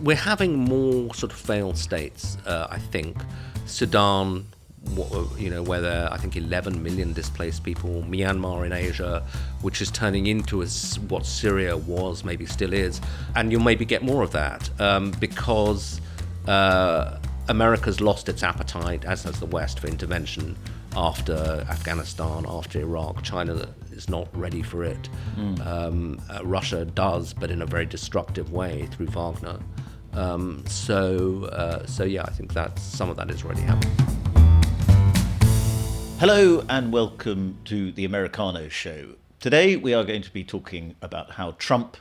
We're having more sort of failed states, I think. Sudan, where there are, I think, 11 million displaced people. Myanmar in Asia, which is turning into what Syria was, maybe still is. And you'll maybe get more of that because America's lost its appetite, as has the West, for intervention after Afghanistan, after Iraq. China is not ready for it. Russia does, but in a very destructive way through Wagner. So yeah, I think that some of that is already happening. Hello and welcome to the Americano Show. Today we are going to be talking about how Trump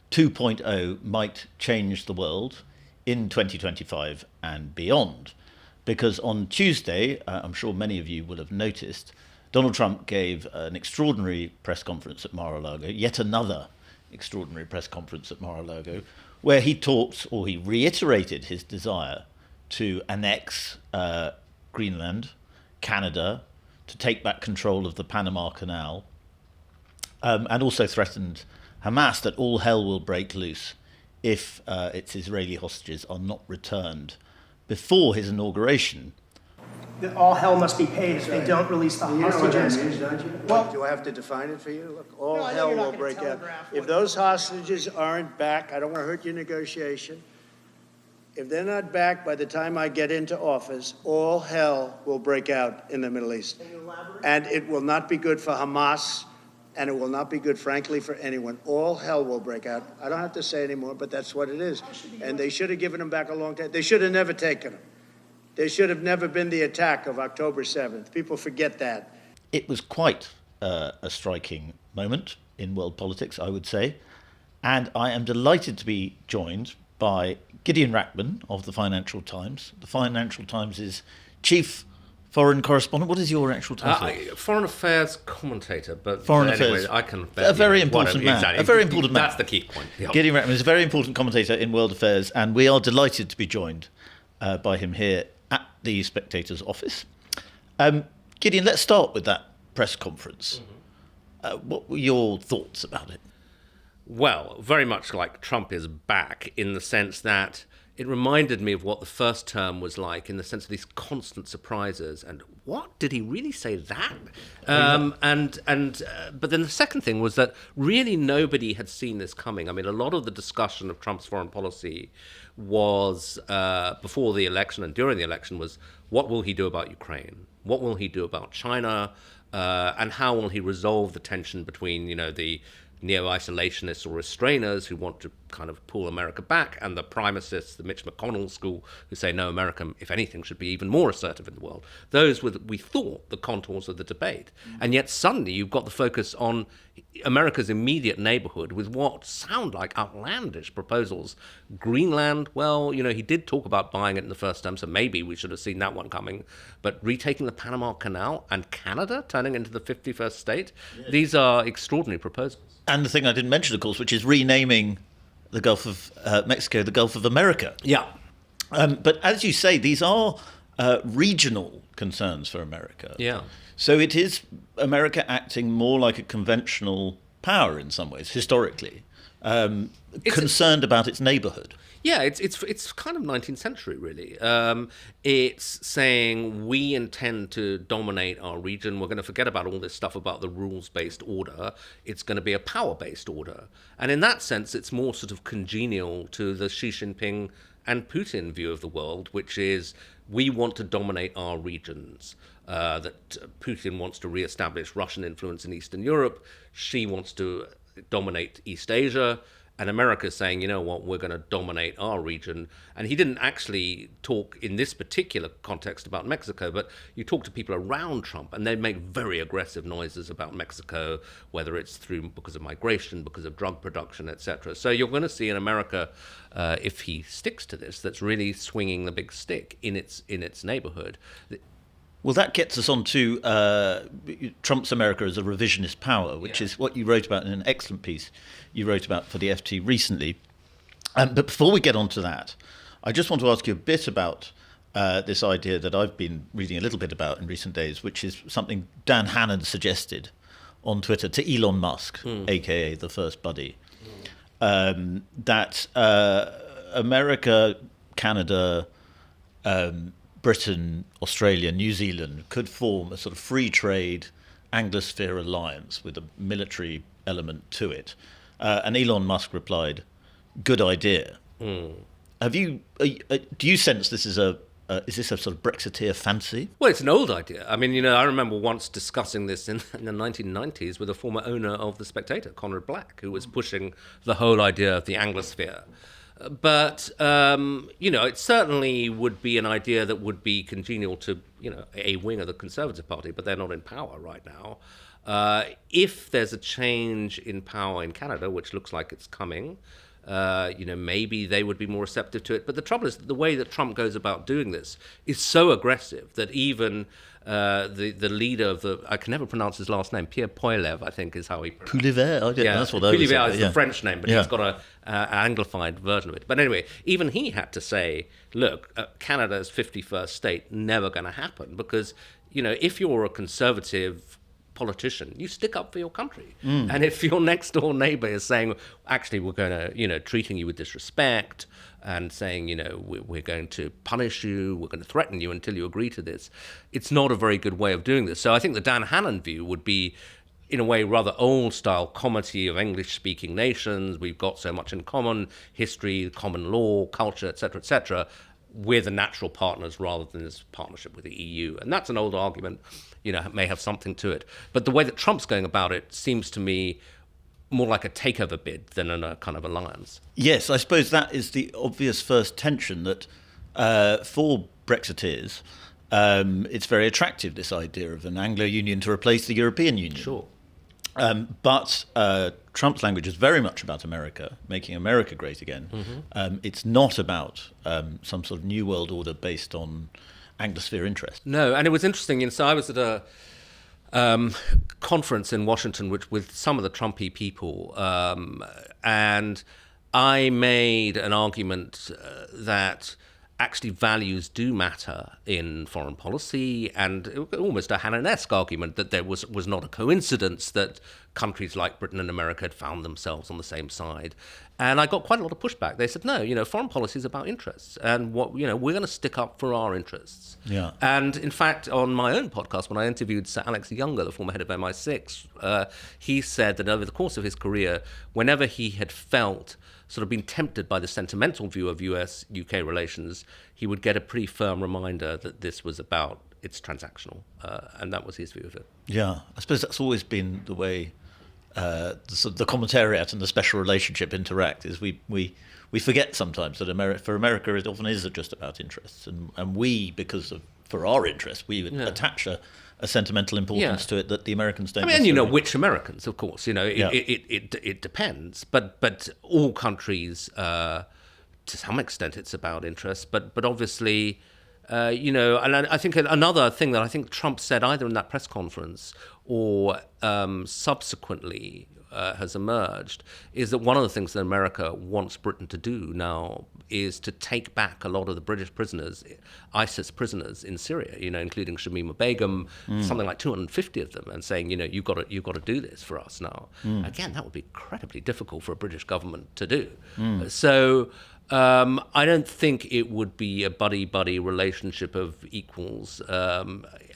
2.0 might change the world in 2025 and beyond. Because on Tuesday, I'm sure many of you will have noticed, Donald Trump gave an extraordinary press conference at Mar-a-Lago, yet another extraordinary press conference at Mar-a-Lago, where he he reiterated his desire to annex Greenland, Canada, to take back control of the Panama Canal, and also threatened Hamas that all hell will break loose if its Israeli hostages are not returned before his inauguration. That all hell must be paid if they don't release the hostages. You know what that means, don't you? Well, do I have to define it for you? Look, all hell will break out. If those hostages aren't back, I don't want to hurt your negotiation. If they're not back by the time I get into office, all hell will break out in the Middle East. And it will not be good for Hamas, and it will not be good, frankly, for anyone. All hell will break out. I don't have to say anymore, but that's what it is. And they should have given them back a long time. They should have never taken them. There should have never been the attack of October 7th. People forget that. It was quite a striking moment in world politics, I would say. And I am delighted to be joined by Gideon Rachman of the Financial Times. The Financial Times' chief foreign correspondent. What is your actual title? Foreign affairs commentator, but foreign anyway, affairs. I can. A very important man. Exactly. A very important man. That's the key point. Yep. Gideon Rachman is a very important commentator in world affairs, and we are delighted to be joined by him here at the Spectator's office. Gideon, let's start with that press conference. What were your thoughts about it? Well, very much like Trump is back in the sense that it reminded me of what the first term was like, in the sense of these constant surprises. And what, did he really say that? But then the second thing was that really nobody had seen this coming. I mean, a lot of the discussion of Trump's foreign policy was before the election and during the election was, what will he do about Ukraine? What will he do about China? And how will he resolve the tension between, the neo-isolationists or restrainers who want to kind of pull America back, and the primacists, the Mitch McConnell school, who say, no, America, if anything, should be even more assertive in the world. Those were, we thought, the contours of the debate. And yet suddenly you've got the focus on America's immediate neighborhood with what sound like outlandish proposals. Greenland, well, he did talk about buying it in the first term, so maybe we should have seen that one coming. But retaking the Panama Canal, and Canada turning into the 51st state, these are extraordinary proposals. And the thing I didn't mention, of course, which is renaming the Gulf of Mexico the Gulf of America. Yeah. But as you say, these are regional concerns for America. Yeah. So it is America acting more like a conventional power in some ways, historically, concerned about its neighborhood. Yeah, it's kind of 19th century, really. It's saying we intend to dominate our region. We're going to forget about all this stuff about the rules-based order. It's going to be a power-based order. And in that sense, it's more sort of congenial to the Xi Jinping and Putin view of the world, which is we want to dominate our regions. That Putin wants to reestablish Russian influence in Eastern Europe. Xi wants to dominate East Asia. And America's saying, you know what, we're going to dominate our region. And he didn't actually talk in this particular context about Mexico, but you talk to people around Trump and they make very aggressive noises about Mexico, whether it's because of migration, because of drug production, etc. So you're going to see in America, if he sticks to this, that's really swinging the big stick in its neighborhood. Well, that gets us on to Trump's America as a revisionist power, which is what you wrote about in an excellent piece you wrote about for the FT recently. But before we get on to that, I just want to ask you a bit about this idea that I've been reading a little bit about in recent days, which is something Dan Hannan suggested on Twitter to Elon Musk, a.k.a. the First Buddy, that America, Canada, Britain, Australia, New Zealand could form a sort of free trade Anglosphere alliance with a military element to it. And Elon Musk replied, "Good idea." Have you? Do you sense this is is this a sort of Brexiteer fancy? Well, it's an old idea. I mean, I remember once discussing this in the 1990s with a former owner of the Spectator, Conrad Black, who was pushing the whole idea of the Anglosphere. But, it certainly would be an idea that would be congenial to, a wing of the Conservative Party, but they're not in power right now. If there's a change in power in Canada, which looks like it's coming, maybe they would be more receptive to it. But the trouble is that the way that Trump goes about doing this is so aggressive that even the leader of I can never pronounce his last name, Pierre Poilievre, I think is how he pronounces it. Poulivet, that's what I was Poulievre saying. is the French name, but he's got an anglified version of it. But anyway, even he had to say, look, Canada's 51st state, never going to happen, because, if you're a conservative politician, you stick up for your country. And if your next door neighbor is saying, actually, we're going to, treating you with disrespect and saying, we're going to punish you, we're going to threaten you until you agree to this, it's not a very good way of doing this. So I think the Dan Hannan view would be, in a way, rather old-style comity of English-speaking nations. We've got so much in common, history, common law, culture, etc., we're the natural partners rather than this partnership with the EU. And that's an old argument, may have something to it. But the way that Trump's going about it seems to me more like a takeover bid than a kind of alliance. Yes, I suppose that is the obvious first tension, that for Brexiteers, it's very attractive, this idea of an Anglo-Union to replace the European Union. Sure. But Trump's language is very much about America, making America great again. It's not about some sort of new world order based on Anglosphere interest. No, and it was interesting. So I was at a conference in Washington with some of the Trumpy people, and I made an argument that actually values do matter in foreign policy, and almost a Hannan-esque argument that there was not a coincidence that countries like Britain and America had found themselves on the same side. And I got quite a lot of pushback. They said, no, foreign policy is about interests, and we're going to stick up for our interests. Yeah. And in fact, on my own podcast, when I interviewed Sir Alex Younger, the former head of MI6, he said that over the course of his career, whenever he had felt sort of been tempted by the sentimental view of US-UK relations, he would get a pretty firm reminder that this was about, it's transactional. And that was his view of it. Yeah, I suppose that's always been the way the commentariat and the special relationship interact, is we forget sometimes that for America it often is just about interests. And we, for our interests, we attach a sentimental importance to it that the Americans don't. I mean, which Americans, of course. It depends. But all countries, to some extent, it's about interests. But obviously, and I think another thing that I think Trump said either in that press conference or subsequently has emerged is that one of the things that America wants Britain to do now is to take back a lot of the British prisoners, ISIS prisoners in Syria, including Shamima Begum, something like 250 of them, and saying, you've got to do this for us now. Again, that would be incredibly difficult for a British government to do. So I don't think it would be a buddy-buddy relationship of equals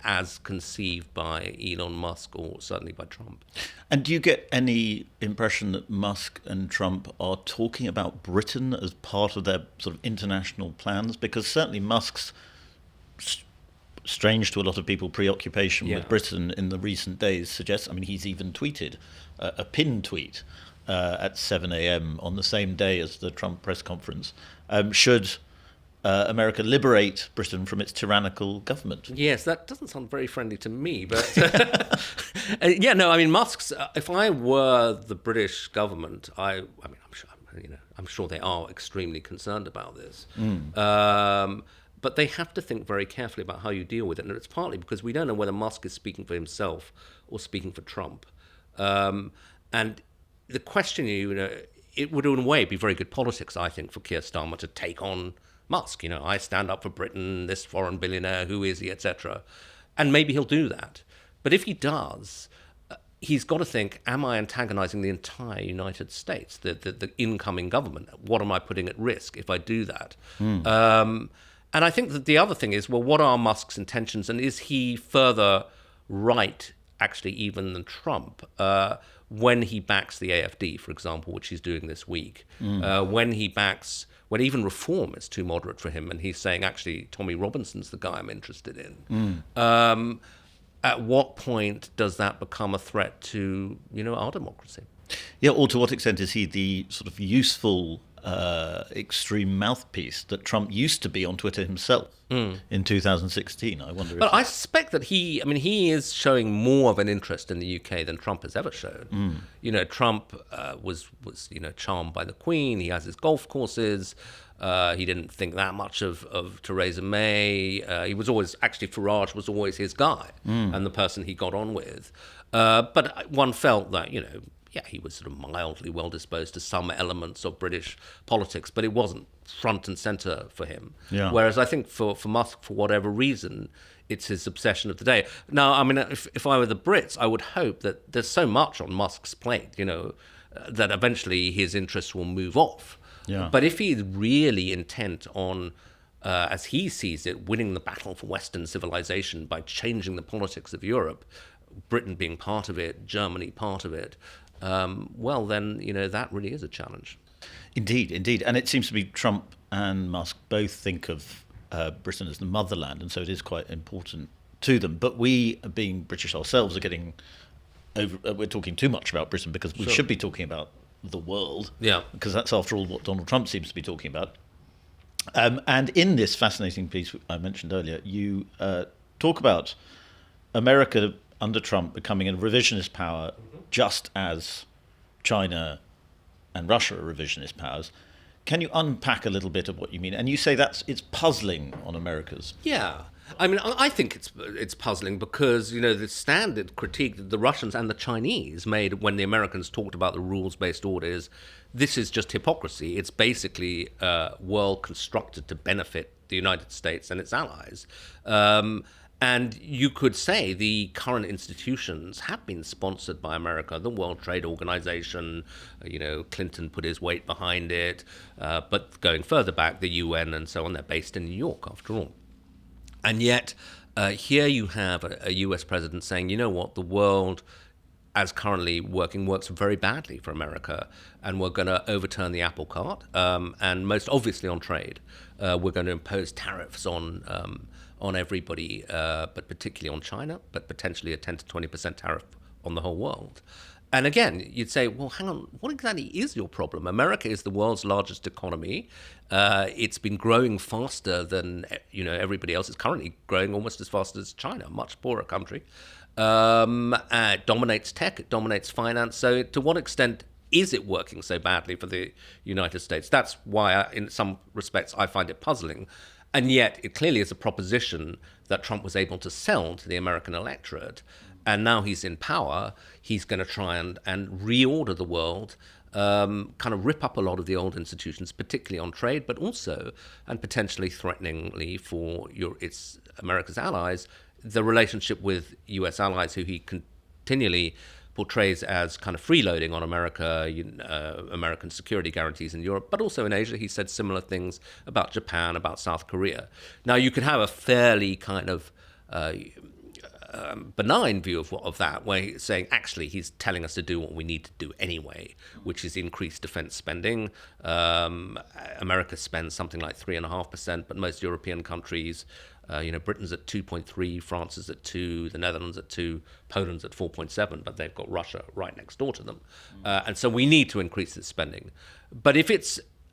as conceived by Elon Musk or certainly by Trump. And do you get any impression that Musk and Trump are talking about Britain as part of their sort of international plans? Because certainly Musk's, strange to a lot of people, preoccupation with Britain in the recent days suggests, he's even tweeted a pinned tweet at 7 a.m. on the same day as the Trump press conference. Should America liberate Britain from its tyrannical government? Yes, that doesn't sound very friendly to me, but Musk's. If I were the British government, I'm sure they are extremely concerned about this. But they have to think very carefully about how you deal with it, and it's partly because we don't know whether Musk is speaking for himself or speaking for Trump, and the question, it would in a way be very good politics, I think, for Keir Starmer to take on Musk. I stand up for Britain, this foreign billionaire, who is he, etc. And maybe he'll do that. But if he does, he's got to think, am I antagonizing the entire United States, the incoming government? What am I putting at risk if I do that? And I think that the other thing is, well, what are Musk's intentions? And is he further right, actually, even than Trump, when he backs the AfD, for example, which he's doing this week? When even reform is too moderate for him, and he's saying, actually, Tommy Robinson's the guy I'm interested in. At what point does that become a threat to, our democracy? Yeah, or to what extent is he the sort of useful extreme mouthpiece that Trump used to be on Twitter himself in 2016? I wonder. But I suspect that he is showing more of an interest in the UK than Trump has ever shown. Trump was charmed by the Queen. He has his golf courses. He didn't think that much of Theresa May. He was always, actually, Farage was always his guy and the person he got on with. But one felt that, he was sort of mildly well-disposed to some elements of British politics, but it wasn't front and center for him. Yeah. Whereas I think for Musk, for whatever reason, it's his obsession of the day. Now, if I were the Brits, I would hope that there's so much on Musk's plate, that eventually his interests will move off. Yeah. But if he's really intent on, as he sees it, winning the battle for Western civilization by changing the politics of Europe, Britain being part of it, Germany part of it, well, then, that really is a challenge. Indeed. And it seems to be Trump and Musk both think of Britain as the motherland, and so it is quite important to them. But we, being British ourselves, are getting we're talking too much about Britain because we should be talking about the world. Yeah. Because that's, after all, what Donald Trump seems to be talking about. And in this fascinating piece I mentioned earlier, you talk about America under Trump becoming a revisionist power, just as China and Russia are revisionist powers. Can you unpack a little bit of what you mean? And you say it's puzzling on America's. Yeah. I think it's puzzling because, the standard critique that the Russians and the Chinese made when the Americans talked about the rules-based order is, this is just hypocrisy. It's basically a world constructed to benefit the United States and its allies. And you could say the current institutions have been sponsored by America, the World Trade Organization, Clinton put his weight behind it, but going further back, the UN and so on, they're based in New York after all. And yet, here you have a US president saying, the world as currently working works very badly for America, and we're going to overturn the apple cart, and most obviously on trade. We're going to impose tariffs on everybody, but particularly on China, but potentially a 10 to 20% tariff on the whole world. And again, you'd say, well, hang on, what exactly is your problem? America is the world's largest economy. It's been growing faster than everybody else. It's currently growing almost as fast as China, a much poorer country. It dominates tech, it dominates finance. So to what extent is it working so badly for the United States? That's why, in some respects, I find it puzzling. And yet, it clearly is a proposition that Trump was able to sell to the American electorate. And now he's in power, he's going to try and reorder the world, kind of rip up a lot of the old institutions, particularly on trade, but also, and potentially threateningly for America's allies, the relationship with US allies who he continually portrays as kind of freeloading on America, American security guarantees in Europe, but also in Asia. He said similar things about Japan, about South Korea. Now, you could have a fairly kind of benign view of that, where he's saying, actually, he's telling us to do what we need to do anyway, which is increase defense spending. America spends something like 3.5%, but most European countries, Britain's at 2.3, France is at 2, the Netherlands at 2, Poland's at 4.7, but they've got Russia right next door to them. And so we need to increase this spending. But if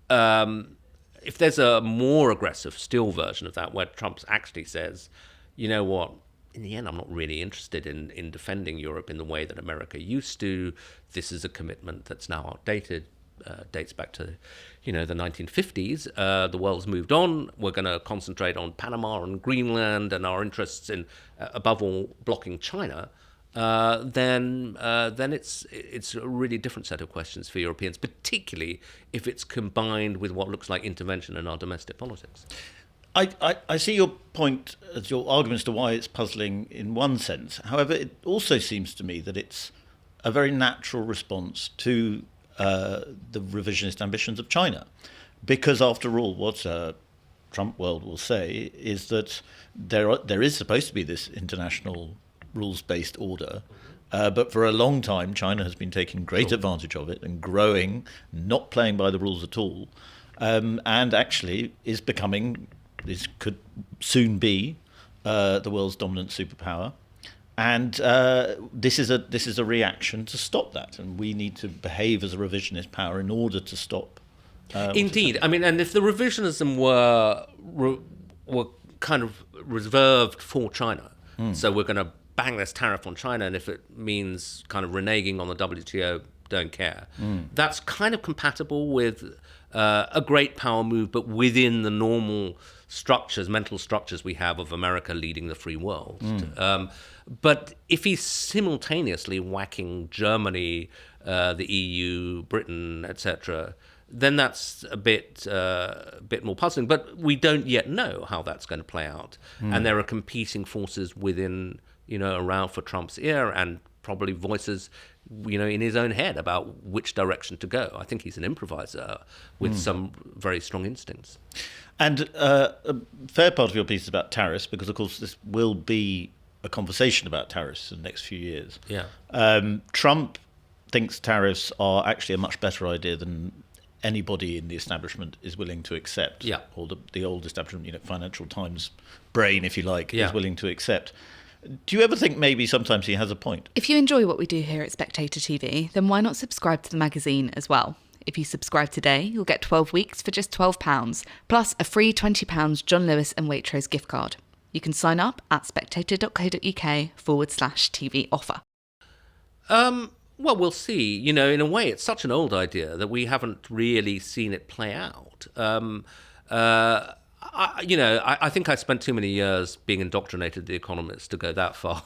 there's a more aggressive still version of that, where Trump actually says, you know what, in the end, I'm not really interested in defending Europe in the way that America used to. This is a commitment that's now outdated, dates back to, the 1950s. The world's moved on. We're going to concentrate on Panama and Greenland and our interests in, above all, blocking China. Then it's a really different set of questions for Europeans, particularly if it's combined with what looks like intervention in our domestic politics. I see your point as your argument as to why it's puzzling in one sense. However, it also seems to me that it's a very natural response to the revisionist ambitions of China. Because after all, what Trump world will say is that there is supposed to be this international rules-based order, but for a long time China has been taking great advantage of it and growing, not playing by the rules at all, and actually this could soon be the world's dominant superpower. And this is a reaction to stop that, and we need to behave as a revisionist power in order to stop. Indeed, I mean, and if the revisionism were kind of reserved for China, so we're going to bang this tariff on China, and if it means kind of reneging on the WTO, don't care. That's kind of compatible with a great power move, but within the normal mental structures we have of America leading the free world. But if he's simultaneously whacking Germany, the EU, Britain, etc., then that's a bit more puzzling. But we don't yet know how that's going to play out, and there are competing forces within, around for Trump's ear, and probably voices, in his own head about which direction to go. I think he's an improviser with some very strong instincts. And a fair part of your piece is about tariffs, because of course this will be a conversation about tariffs in the next few years. Yeah. Trump thinks tariffs are actually a much better idea than anybody in the establishment is willing to accept. Yeah. Or the old establishment, Financial Times brain, if you like, is willing to accept. Do you ever think maybe sometimes he has a point? If you enjoy what we do here at Spectator TV, then why not subscribe to the magazine as well? If you subscribe today, you'll get 12 weeks for just £12, plus a free £20 John Lewis and Waitrose gift card. You can sign up at spectator.co.uk/TV offer. Well, we'll see. In a way, it's such an old idea that we haven't really seen it play out. I think I spent too many years being indoctrinated The Economist to go that far.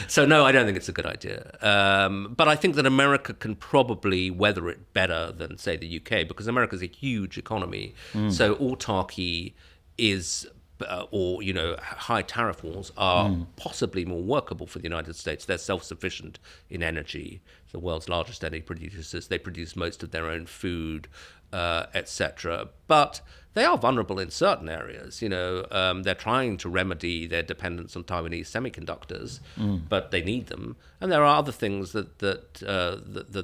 So no, I don't think it's a good idea. But I think that America can probably weather it better than, say, the UK, because America's a huge economy. So autarky is... high tariff walls are possibly more workable for the United States. They're self-sufficient in energy, the world's largest energy producers. They produce most of their own food, etc. But they are vulnerable in certain areas. They're trying to remedy their dependence on Taiwanese semiconductors, but they need them. And there are other things that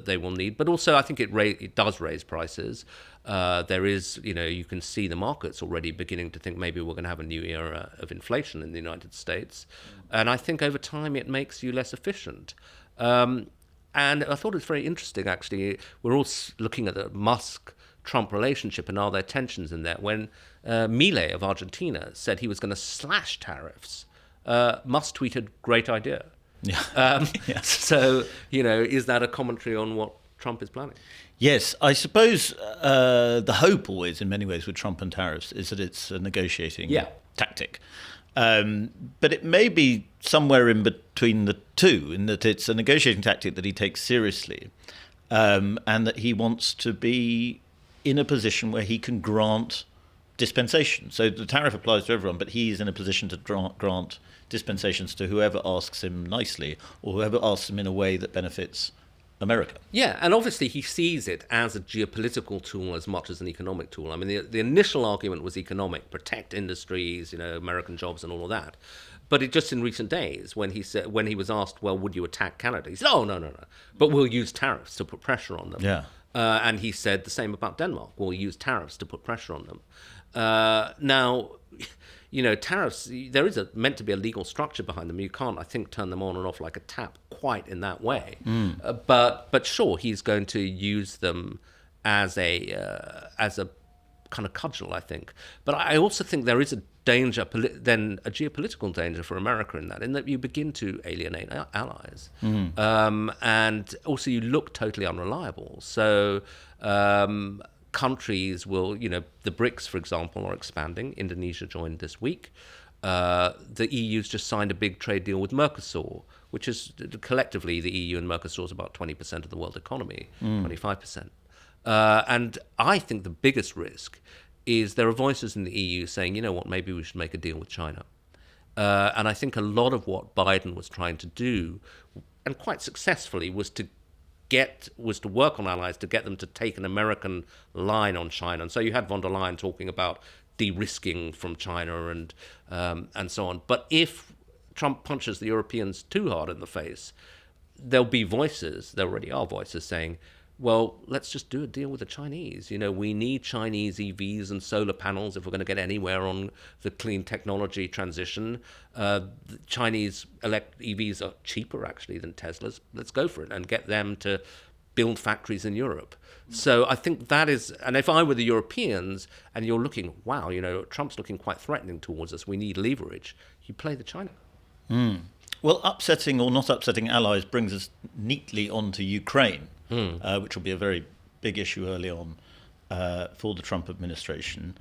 they will need. But also, I think it does raise prices. There is, you can see the markets already beginning to think maybe we're going to have a new era of inflation in the United States. And I think over time it makes you less efficient. And I thought it was very interesting, actually. We're all looking at the Musk-Trump relationship and are there tensions in there. When Milei of Argentina said he was going to slash tariffs, Musk tweeted, "Great idea." Yeah. So, is that a commentary on what Trump is planning? Yes, I suppose the hope always, in many ways, with Trump and tariffs is that it's a negotiating tactic. But it may be somewhere in between the two, in that it's a negotiating tactic that he takes seriously, and that he wants to be in a position where he can grant dispensation. So the tariff applies to everyone, but he's in a position to grant dispensations to whoever asks him nicely, or whoever asks him in a way that benefits America. Yeah, and obviously he sees it as a geopolitical tool as much as an economic tool. I mean, the initial argument was economic, protect industries, American jobs and all of that. But it just in recent days, when he was asked, well, would you attack Canada? He said, oh, no, but we'll use tariffs to put pressure on them. Yeah. And he said the same about Denmark. We'll use tariffs to put pressure on them. Now, tariffs, there is meant to be a legal structure behind them. You can't, I think, turn them on and off like a tap quite in that way. But sure, he's going to use them as a kind of cudgel, I think. But I also think there is a danger, then a geopolitical danger for America in that you begin to alienate allies. And also you look totally unreliable. So countries will, the BRICS, for example, are expanding. Indonesia joined this week. The EU's just signed a big trade deal with Mercosur, which is collectively the EU and Mercosur is about 20% of the world economy, 25%. And I think the biggest risk is there are voices in the EU saying, you know what, maybe we should make a deal with China. And I think a lot of what Biden was trying to do and quite successfully, was to work on allies to get them to take an American line on China. And so you had von der Leyen talking about de-risking from China and so on. But if Trump punches the Europeans too hard in the face, there'll be voices, there already are voices saying, well, let's just do a deal with the Chinese. We need Chinese EVs and solar panels if we're going to get anywhere on the clean technology transition. The Chinese EVs are cheaper, actually, than Teslas. Let's go for it and get them to build factories in Europe. So I think that is, and if I were the Europeans and you're looking, wow, Trump's looking quite threatening towards us, we need leverage, you play the China. Well, upsetting or not upsetting allies brings us neatly onto Ukraine, which will be a very big issue early on for the Trump administration.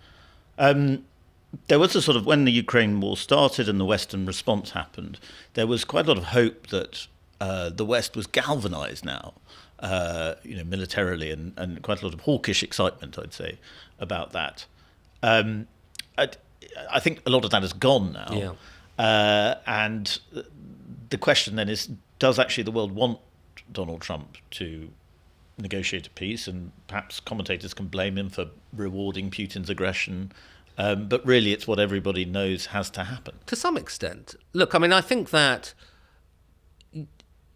There was a sort of, when the Ukraine war started and the Western response happened, there was quite a lot of hope that the West was galvanized now, militarily, and quite a lot of hawkish excitement, I'd say, about that. I think a lot of that has gone now. Yeah. And the question then is, does actually the world want Donald Trump to negotiate a peace? And perhaps commentators can blame him for rewarding Putin's aggression. But really, it's what everybody knows has to happen. To some extent. Look, I mean, I think that,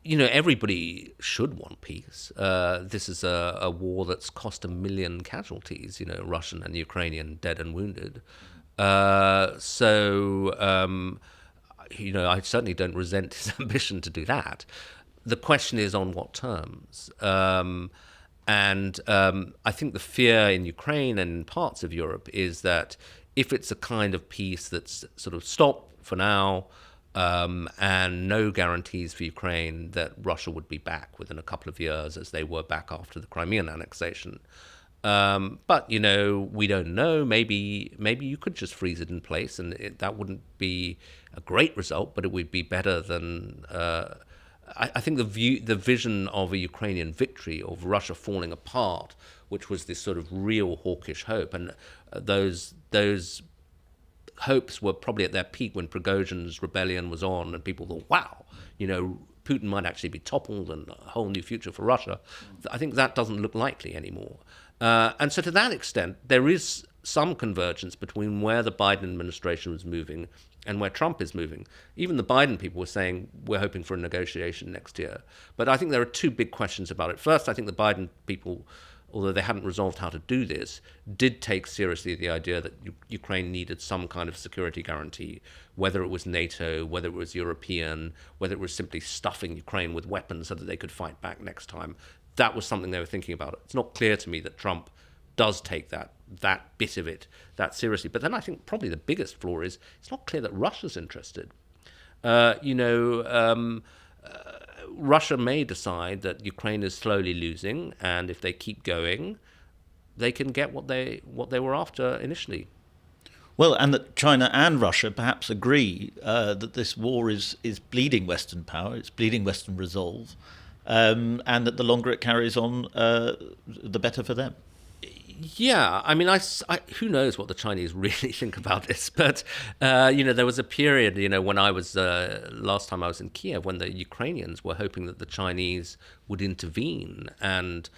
everybody should want peace. This is a war that's cost 1 million casualties, Russian and Ukrainian dead and wounded. I certainly don't resent his ambition to do that. The question is on what terms. I think the fear in Ukraine and in parts of Europe is that if it's a kind of peace that's sort of stop for now, and no guarantees for Ukraine that Russia would be back within a couple of years as they were back after the Crimean annexation. But, we don't know. Maybe you could just freeze it in place, and that wouldn't be a great result, but it would be better than... I think the vision of a Ukrainian victory, of Russia falling apart, which was this sort of real hawkish hope, and those hopes were probably at their peak when Prigozhin's rebellion was on, and people thought, wow, Putin might actually be toppled and a whole new future for Russia. I think that doesn't look likely anymore. And so to that extent, there is some convergence between where the Biden administration was moving and where Trump is moving. Even the Biden people were saying, we're hoping for a negotiation next year. But I think there are two big questions about it. First, I think the Biden people, although they hadn't resolved how to do this, did take seriously the idea that Ukraine needed some kind of security guarantee, whether it was NATO, whether it was European, whether it was simply stuffing Ukraine with weapons so that they could fight back next time. That was something they were thinking about. It's not clear to me that Trump does take that bit of it that seriously. But then I think probably the biggest flaw is it's not clear that Russia's interested. Russia may decide that Ukraine is slowly losing, and if they keep going, they can get what they were after initially. Well, and that China and Russia perhaps agree that this war is bleeding Western power, it's bleeding Western resolve, and that the longer it carries on, the better for them. Yeah, I mean, who knows what the Chinese really think about this? But there was a period, when I was last time I was in Kiev, when the Ukrainians were hoping that the Chinese would intervene and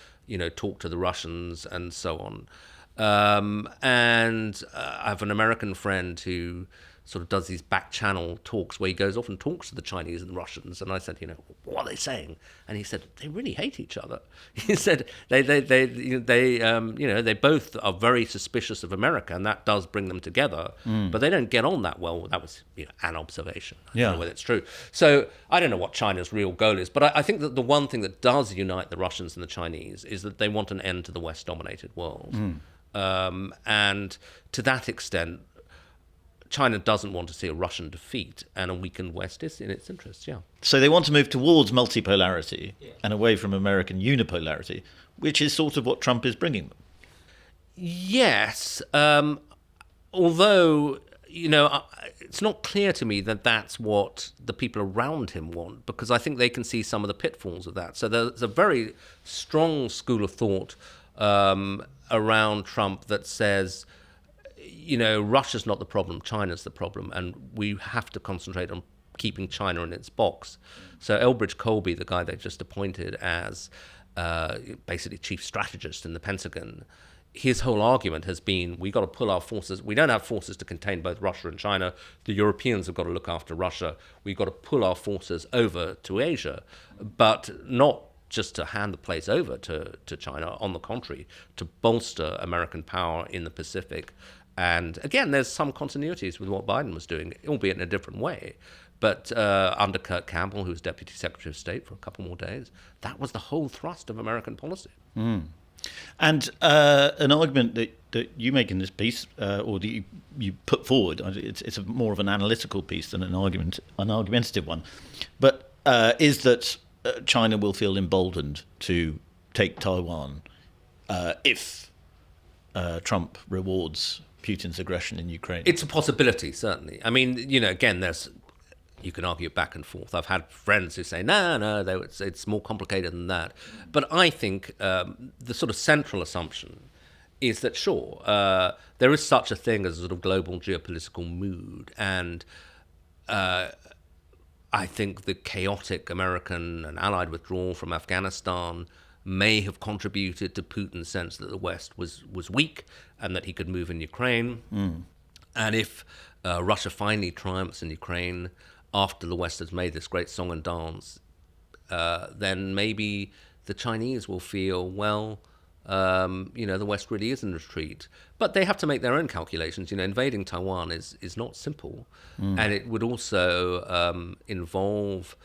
talk to the Russians and so on. And I have an American friend who sort of does these back channel talks where he goes off and talks to the Chinese and Russians. And I said, what are they saying? And he said, they really hate each other. He said they both are very suspicious of America, and that does bring them together. But they don't get on that well. That was an observation. I don't know whether it's true. So I don't know what China's real goal is. But I think that the one thing that does unite the Russians and the Chinese is that they want an end to the West-dominated world. And to that extent, China doesn't want to see a Russian defeat, and a weakened West is in its interests, yeah. So they want to move towards multipolarity and away from American unipolarity, which is sort of what Trump is bringing them. Yes, although, it's not clear to me that that's what the people around him want, because I think they can see some of the pitfalls of that. So there's a very strong school of thought around Trump that says, Russia's not the problem, China's the problem, and we have to concentrate on keeping China in its box. So Elbridge Colby, the guy they just appointed as basically chief strategist in the Pentagon, his whole argument has been, we got to pull our forces. We don't have forces to contain both Russia and China. The Europeans have got to look after Russia. We've got to pull our forces over to Asia, but not just to hand the place over to China. On the contrary, to bolster American power in the Pacific. And again, there's some continuities with what Biden was doing, albeit in a different way. But under Kurt Campbell, who was Deputy Secretary of State for a couple more days, that was the whole thrust of American policy. And an argument that you make in this piece, or that you put forward, it's more of an analytical piece than an argumentative one, but is that China will feel emboldened to take Taiwan if Trump rewards Putin's aggression in Ukraine. It's a possibility, certainly. I mean, again, you can argue back and forth. I've had friends who say, no, it's more complicated than that. But I think the sort of central assumption is that, sure, there is such a thing as a sort of global geopolitical mood. And I think the chaotic American and Allied withdrawal from Afghanistan may have contributed to Putin's sense that the West was weak and that he could move in Ukraine. And if Russia finally triumphs in Ukraine after the West has made this great song and dance, then maybe the Chinese will feel, well, the West really is in retreat. But they have to make their own calculations. Invading Taiwan is not simple. And it would also involve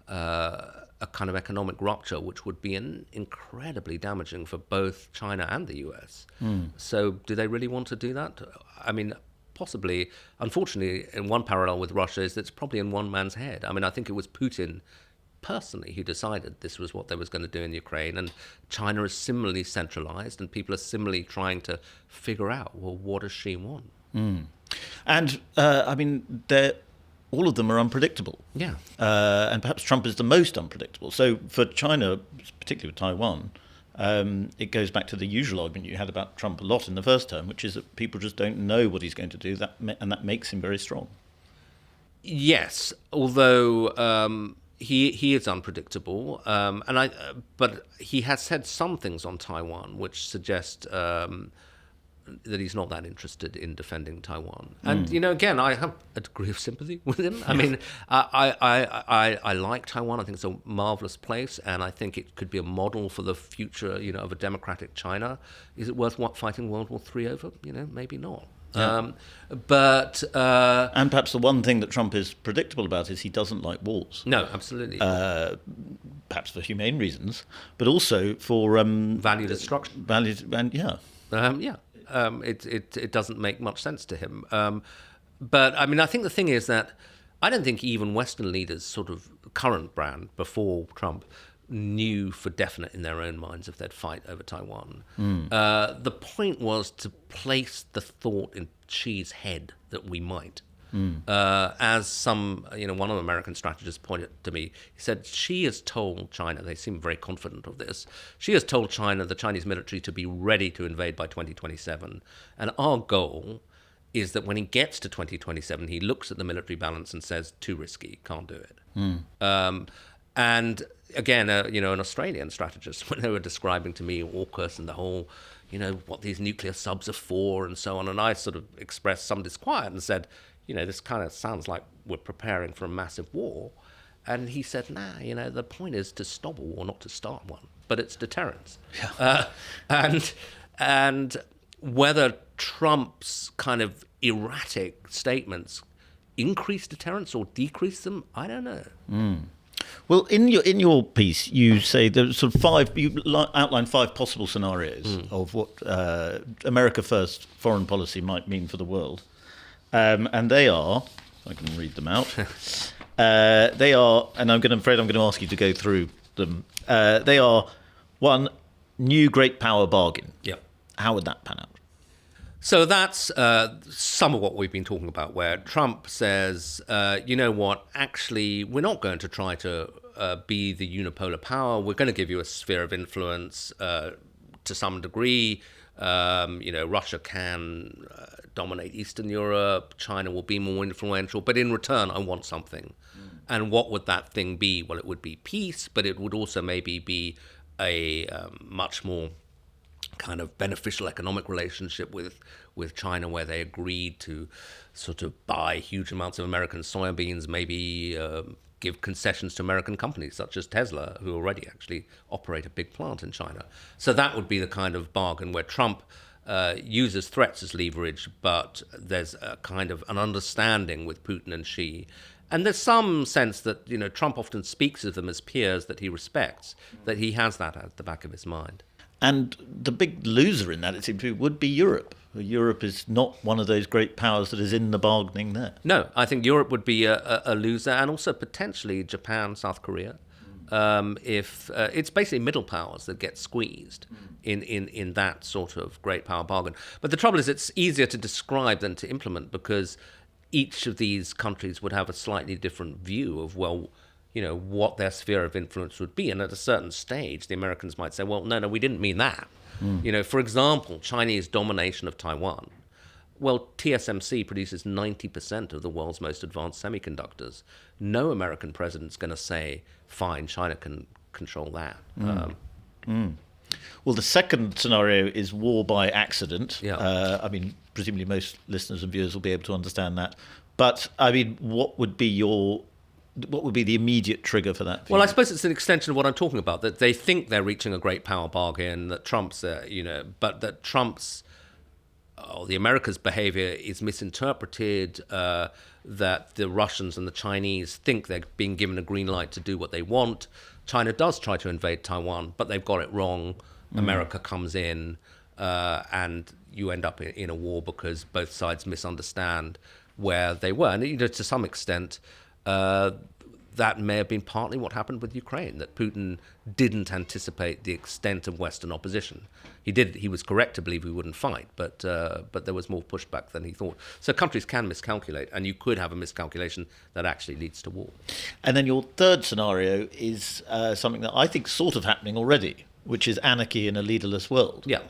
a kind of economic rupture, which would be incredibly damaging for both China and the US. So do they really want to do that? I mean, possibly. Unfortunately, in one parallel with Russia is that it's probably in one man's head. I mean, I think it was Putin personally who decided this was what they was going to do in Ukraine, and China is similarly centralized, and people are similarly trying to figure out, well, what does she want? And I mean, all of them are unpredictable. Yeah. And perhaps Trump is the most unpredictable. So for China, particularly with Taiwan, it goes back to the usual argument you had about Trump a lot in the first term, which is that people just don't know what he's going to do, and that makes him very strong. Yes, although he is unpredictable, but he has said some things on Taiwan which suggest that he's not that interested in defending Taiwan. And again, I have a degree of sympathy with him. I mean, I like Taiwan. I think it's a marvelous place, and I think it could be a model for the future, of a democratic China. Is it worth fighting World War III over? Maybe not. Yeah. And perhaps the one thing that Trump is predictable about is he doesn't like wars. No, absolutely. Perhaps for humane reasons, but also for value destruction. It doesn't make much sense to him. But I mean, I think the thing is that I don't think even Western leaders, sort of current brand before Trump, knew for definite in their own minds if they'd fight over Taiwan. The point was to place the thought in Xi's head that we might. As some, one of the American strategists pointed to me, he said, Xi has told China, they seem very confident of this, Xi has told China, the Chinese military, to be ready to invade by 2027. And our goal is that when he gets to 2027, he looks at the military balance and says, too risky, can't do it. And again, an Australian strategist, when they were describing to me AUKUS and the whole, what these nuclear subs are for and so on, and I sort of expressed some disquiet and said, this kind of sounds like we're preparing for a massive war. And he said, nah, the point is to stop a war, not to start one. But it's deterrence. Yeah. And whether Trump's kind of erratic statements increase deterrence or decrease them, I don't know. Well, in your piece, you say there's sort of you outline 5 possible scenarios of what America First foreign policy might mean for the world. And they are, if I can read them out, they are, and I'm going to ask you to go through them. They are, 1, new great power bargain. Yep. How would that pan out? So that's some of what we've been talking about, where Trump says, you know what, actually, we're not going to try to be the unipolar power. We're going to give you a sphere of influence to some degree. Russia can dominate Eastern Europe. China will be more influential. But in return, I want something. And what would that thing be? Well, it would be peace, but it would also maybe be a much more kind of beneficial economic relationship with China, where they agreed to sort of buy huge amounts of American soybeans, maybe give concessions to American companies such as Tesla, who already actually operate a big plant in China. So that would be the kind of bargain where Trump uses threats as leverage, but there's a kind of an understanding with Putin and Xi. And there's some sense that, Trump often speaks of them as peers that he respects, that he has that at the back of his mind. And the big loser in that, it seems to me, would be Europe. Europe is not one of those great powers that is in the bargaining there. No, I think Europe would be a loser, and also potentially Japan, South Korea. If it's basically middle powers that get squeezed in that sort of great power bargain. But the trouble is it's easier to describe than to implement, because each of these countries would have a slightly different view of, what their sphere of influence would be. And at a certain stage, the Americans might say, well, no, we didn't mean that. For example, Chinese domination of Taiwan. Well, TSMC produces 90% of the world's most advanced semiconductors. No American president's going to say, fine, China can control that. Well, the second scenario is war by accident. Yeah. Presumably most listeners and viewers will be able to understand that. But, what would be the immediate trigger for that view? Well, I suppose it's an extension of what I'm talking about, that they think they're reaching a great power bargain, that Trump's, but that Trump's, the America's behavior is misinterpreted, that the Russians and the Chinese think they're being given a green light to do what they want. China does try to invade Taiwan, but they've got it wrong. America comes in, and you end up in a war because both sides misunderstand where they were. And to some extent, that may have been partly what happened with Ukraine, that Putin didn't anticipate the extent of Western opposition. He was correct to believe we wouldn't fight, but there was more pushback than he thought. So countries can miscalculate, and you could have a miscalculation that actually leads to war. And then your third scenario is something that I think is sort of happening already, which is anarchy in a leaderless world. Yeah.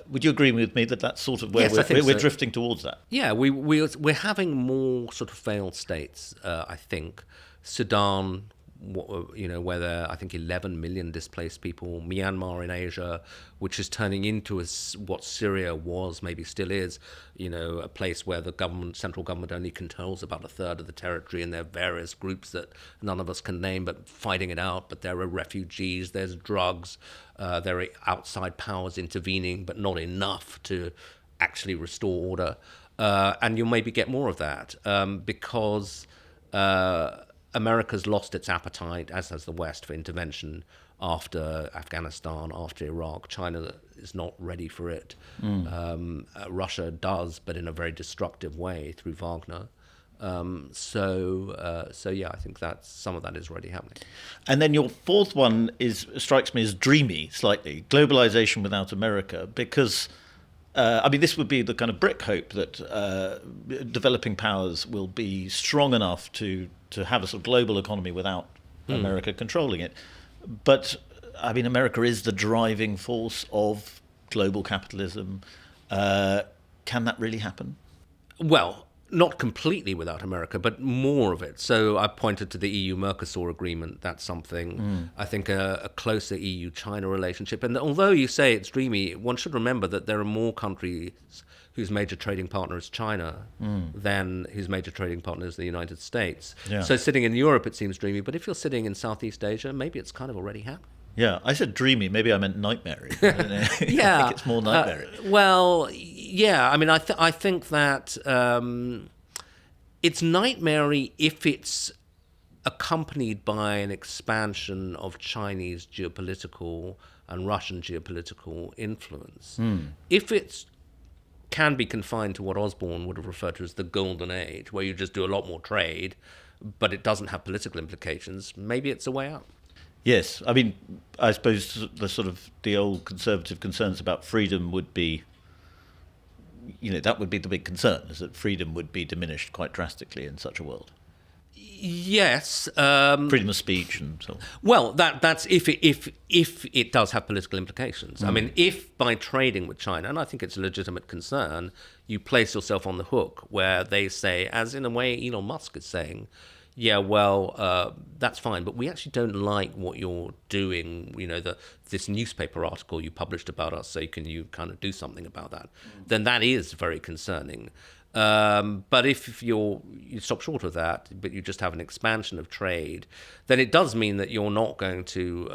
Would you agree with me that that's sort of where Yes, we're drifting towards that? Yeah, we're having more sort of failed states, I think. Sudan, where there are, I think, 11 million displaced people. Myanmar in Asia, which is turning into what Syria was, maybe still is, a place where the central government only controls about a third of the territory, and there are various groups that none of us can name, but fighting it out. But there are refugees, there's drugs, there are outside powers intervening, but not enough to actually restore order. And you'll maybe get more of that because America's lost its appetite, as has the West, for intervention after Afghanistan, after Iraq. China is not ready for it. Russia does, but in a very destructive way through Wagner. I think that some of that is already happening. And then your fourth one strikes me as dreamy slightly, globalization without America, because this would be the kind of brick hope that developing powers will be strong enough to have a sort of global economy without America controlling it. But, America is the driving force of global capitalism. Can that really happen? Well, not completely without America, but more of it. So I pointed to the EU-Mercosur agreement. That's something. I think a closer EU-China relationship. And although you say it's dreamy, one should remember that there are more countries whose major trading partner is China than whose major trading partner is the United States. Yeah. So sitting in Europe, it seems dreamy. But if you're sitting in Southeast Asia, maybe it's kind of already happening. Yeah, I said dreamy. Maybe I meant nightmare. I don't know. Yeah. I think it's more nightmare. I think that it's nightmare if it's accompanied by an expansion of Chinese geopolitical and Russian geopolitical influence. If it can be confined to what Osborne would have referred to as the golden age, where you just do a lot more trade, but it doesn't have political implications, maybe it's a way out. Yes, I suppose the old conservative concerns about freedom would be, that would be the big concern, is that freedom would be diminished quite drastically in such a world. Yes. Freedom of speech and so on. Well, that's if it does have political implications. If by trading with China, and I think it's a legitimate concern, you place yourself on the hook where they say, as in a way Elon Musk is saying, yeah, well, that's fine, but we actually don't like what you're doing. This newspaper article you published about us, so can you kind of do something about that? Then that is very concerning. But if you stop short of that, but you just have an expansion of trade, then it does mean that you're not going to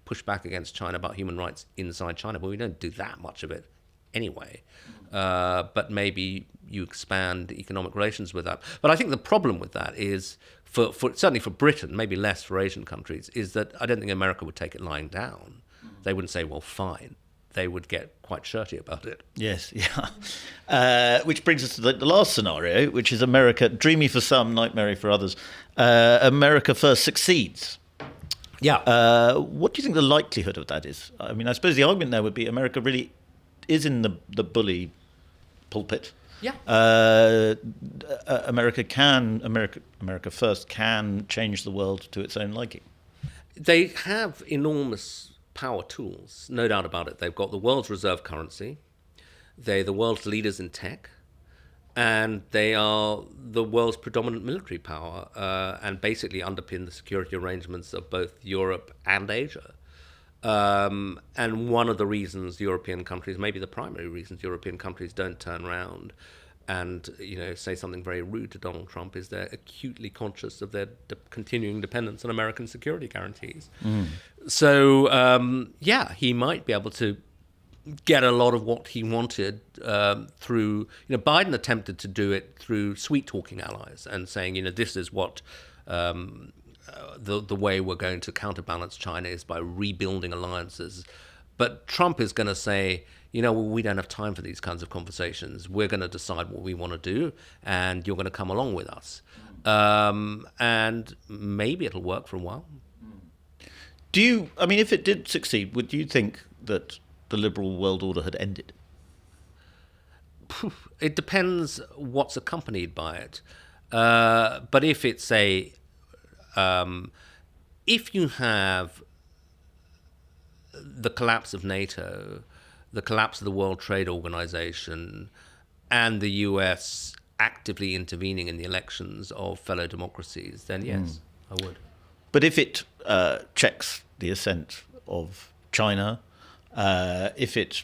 push back against China about human rights inside China. But we don't do that much of it anyway. But maybe you expand economic relations with that. But I think the problem with that is, for certainly for Britain, maybe less for Asian countries, is that I don't think America would take it lying down. They wouldn't say, well, fine. They would get quite shirty about it. Yes, yeah. Which brings us to the last scenario, which is America, dreamy for some, nightmare for others. America first succeeds. Yeah. What do you think the likelihood of that is? I mean, I suppose the argument there would be America really is in the bully pulpit. Yeah. America first can change the world to its own liking. They have enormous power tools, no doubt about it. They've got the world's reserve currency. They're the world's leaders in tech. And they are the world's predominant military power and basically underpin the security arrangements of both Europe and Asia. And one of the reasons European countries, maybe the primary reasons European countries don't turn around and say something very rude to Donald Trump is they're acutely conscious of their continuing dependence on American security guarantees. So, he might be able to get a lot of what he wanted through, Biden attempted to do it through sweet-talking allies and saying, this is what the way we're going to counterbalance China is by rebuilding alliances. But Trump is going to say, we don't have time for these kinds of conversations. We're going to decide what we want to do, and you're going to come along with us. And maybe it'll work for a while. If it did succeed, would you think that the liberal world order had ended? It depends what's accompanied by it. But if it's if you have the collapse of NATO, the collapse of the World Trade Organization, and the US actively intervening in the elections of fellow democracies, then yes, I would. But if it checks the ascent of China, if it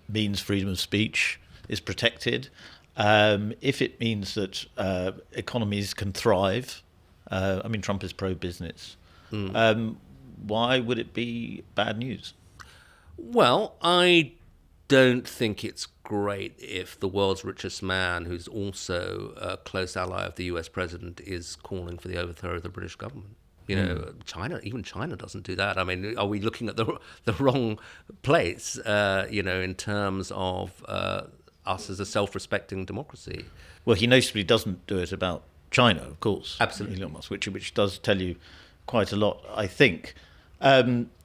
means freedom of speech is protected, if it means that economies can thrive, Trump is pro-business, why would it be bad news? Well, I don't think it's great if the world's richest man, who's also a close ally of the US president, is calling for the overthrow of the British government. Even China doesn't do that. Are we looking at the wrong place, in terms of us as a self-respecting democracy? Well, he noticeably doesn't do it about China, of course. Absolutely. Elon Musk, which does tell you quite a lot, I think.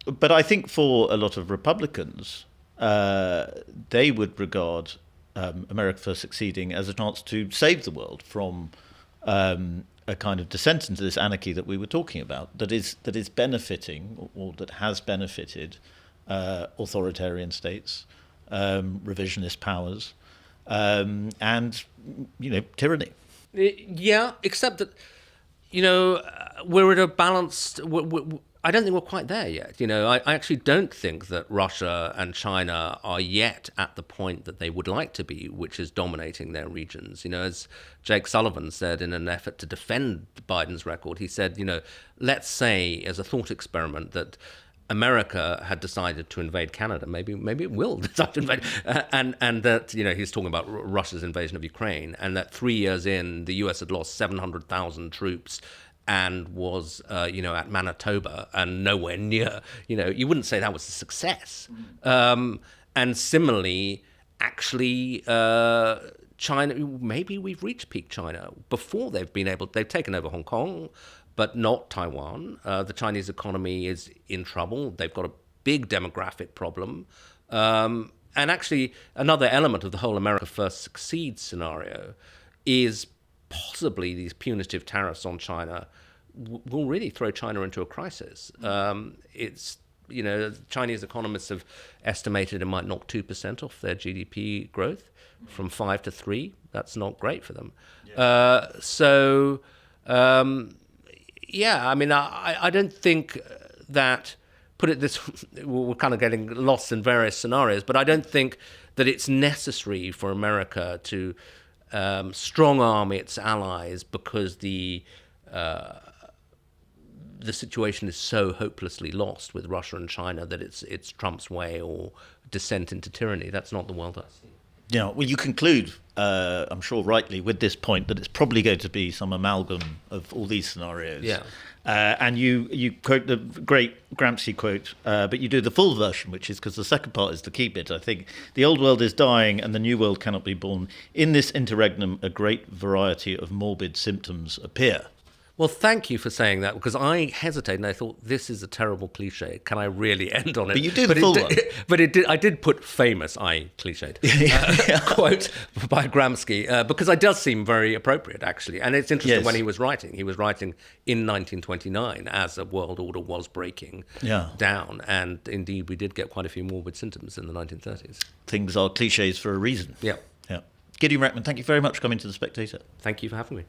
But I think for a lot of Republicans, they would regard America First succeeding as a chance to save the world from a kind of descent into this anarchy that we were talking about, that is benefiting, or that has benefited, authoritarian states, revisionist powers, and tyranny. Yeah, except that we're at a balanced. I don't think we're quite there yet. I actually don't think that Russia and China are yet at the point that they would like to be, which is dominating their regions. As Jake Sullivan said in an effort to defend Biden's record, he said, let's say as a thought experiment that America had decided to invade Canada. Maybe it will decide to invade, and that he's talking about Russia's invasion of Ukraine, and that 3 years in, the US had lost 700,000 troops. And was, at Manitoba and nowhere near, you wouldn't say that was a success. And similarly, actually, China, maybe we've reached peak China before they've taken over Hong Kong, but not Taiwan. The Chinese economy is in trouble. They've got a big demographic problem. And actually, another element of the whole America First succeeds scenario is possibly these punitive tariffs on China will really throw China into a crisis. Chinese economists have estimated it might knock 2% off their GDP growth from 5 to 3. That's not great for them. Yeah. Yeah, I mean, I don't think that, put it this, we're kind of getting lost in various scenarios, but I don't think that it's necessary for America to strong arm its allies because the situation is so hopelessly lost with Russia and China that it's Trump's way or descent into tyranny. That's not the world I see. Yeah, well, you conclude, I'm sure rightly, with this point that it's probably going to be some amalgam of all these scenarios. Yeah. And you quote the great Gramsci quote, but you do the full version, which is because the second part is the key bit, I think. The old world is dying and the new world cannot be born. In this interregnum, a great variety of morbid symptoms appear. Well, thank you for saying that, because I hesitated and I thought, this is a terrible cliche. Can I really end on it? But you do the full one. But I did put famous, cliched, quote by Gramsci, because it does seem very appropriate, actually. And it's interesting when he was writing. He was writing in 1929 as a world order was breaking down. And indeed, we did get quite a few morbid symptoms in the 1930s. Things are cliches for a reason. Yeah. Gideon Rachman, thank you very much for coming to The Spectator. Thank you for having me.